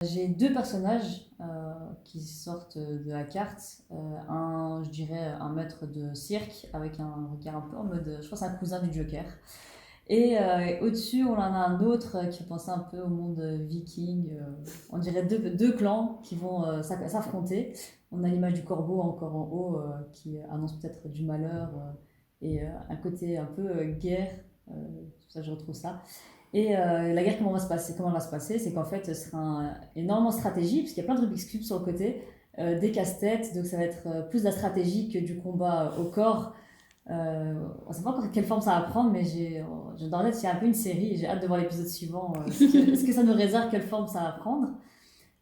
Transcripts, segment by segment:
J'ai deux personnages qui sortent de la carte. Un, je dirais, un maître de cirque avec un regard un peu en mode, je pense, un cousin du Joker. Et au-dessus, on en a un autre qui pensait un peu au monde viking. On dirait deux clans qui vont s'affronter. On a l'image du corbeau encore en haut qui annonce peut-être du malheur et un côté un peu guerre. C'est pour ça que je retrouve ça. Et la guerre, comment elle va se passer? C'est qu'en fait, ce sera énormément stratégie, parce qu'il y a plein de Rubik's Cube sur le côté, des casse-têtes, donc ça va être plus de la stratégie que du combat au corps. On ne sait pas encore quelle forme ça va prendre, mais j'ai dans la tête, il y a un peu une série, et j'ai hâte de voir l'épisode suivant. Ce que ça nous réserve, quelle forme ça va prendre.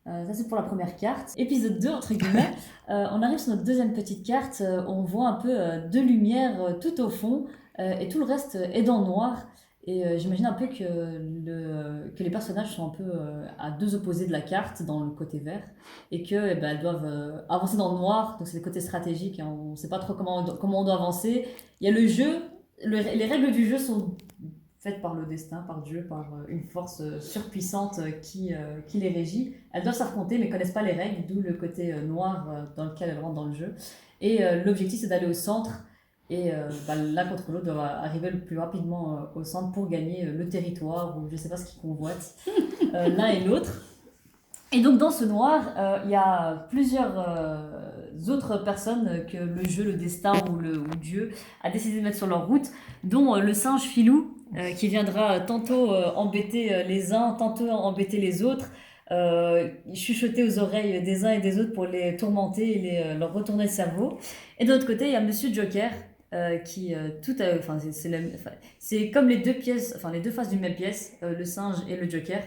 Ça, c'est pour la première carte. Épisode 2, entre guillemets. On arrive sur notre deuxième petite carte. On voit un peu de lumière tout au fond, et tout le reste est dans le noir. Et j'imagine un peu que les personnages sont un peu à deux opposés de la carte, dans le côté vert, et que ben, elles doivent avancer dans le noir. Donc c'est le côté stratégique, hein. On ne sait pas trop comment on doit avancer. Il y a le jeu, les règles du jeu sont faites par le destin, par Dieu, par une force surpuissante qui les régit. Elles doivent s'affronter mais connaissent pas les règles, d'où le côté noir dans lequel elles rentrent dans le jeu. Et l'objectif, c'est d'aller au centre. Et bah, l'un contre l'autre doivent arriver le plus rapidement au centre pour gagner le territoire, ou je sais pas ce qu'ils convoitent, l'un et l'autre. Et donc dans ce noir, il y a plusieurs autres personnes que le jeu, le destin ou Dieu a décidé de mettre sur leur route, dont le singe Filou, qui viendra tantôt embêter les uns, tantôt embêter les autres, chuchoter aux oreilles des uns et des autres pour les tourmenter et leur retourner le cerveau. Et de l'autre côté, il y a Monsieur Joker, qui enfin c'est comme les deux pièces, enfin les deux faces d'une même pièce, le singe et le Joker.